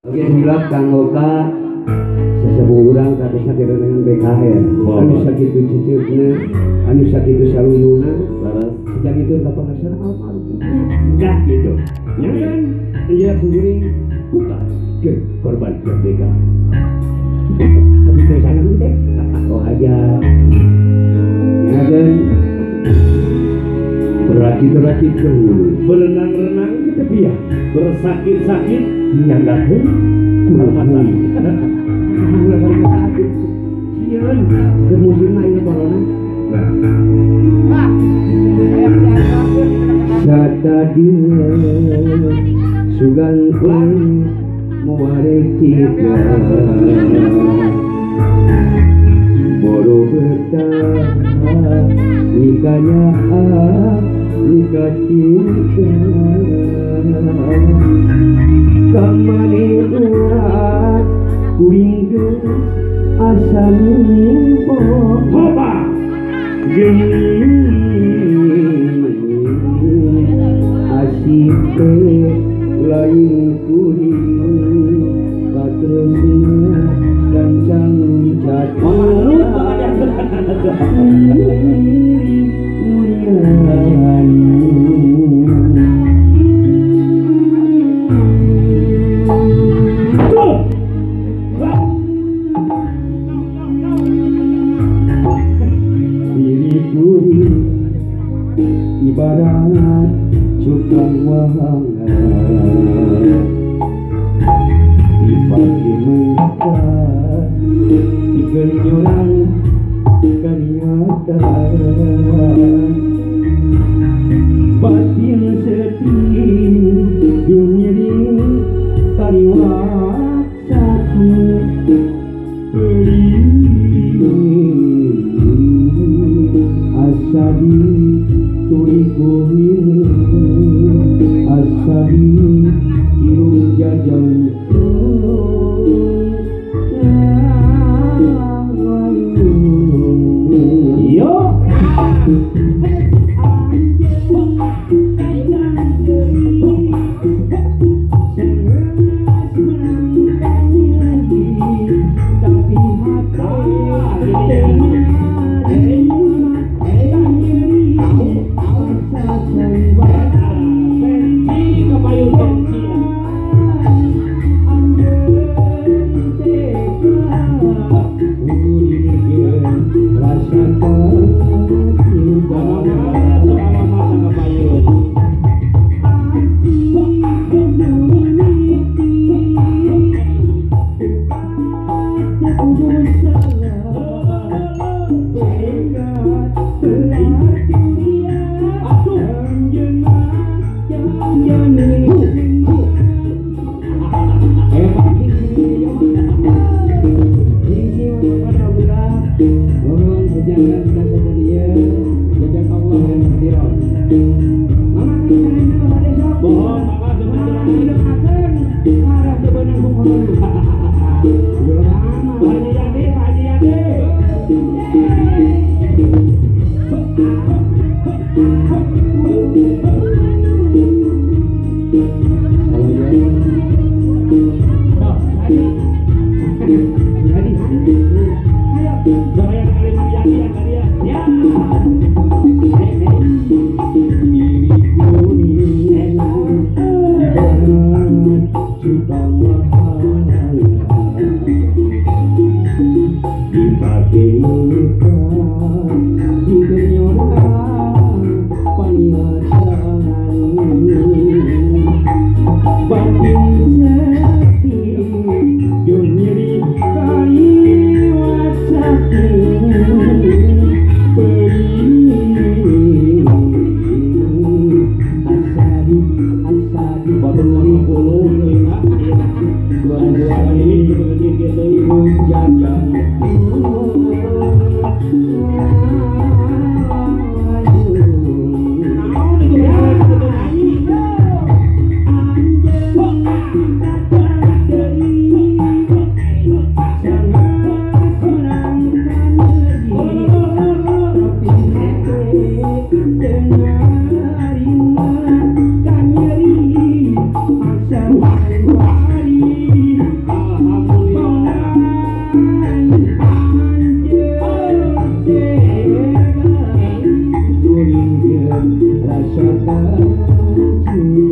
Oke, hilap kanggo ka sesepuh urang katosna dengan BKR. Anu sakitu cicitna, anu sakitu saluyuna, laras sakitu ka pengasana almarhum. Enggak gitu. Jangan menjelaskan sendiri bukan ke korban merdeka. Tapi saya sangat teh, oh aja. Jangan berakit-rakit dulu, berenang-renang ke tepian, bersakit-sakit nyanggakeun kurang masak. Sieun keur musim mah ieu corona. Nah. Satadina sugantung muarek tiga boro betah nikahnya nikah cinta kamanehna kuring geus asa mimpo coba asik teh lain kuring katresna gancang luncat ibarat cukang wahangan dipake mengkas dikenyorang kaniatan batin seting nyeri kaliwat satu asadi turikuhin asadi irung jajang yo rasakan cinta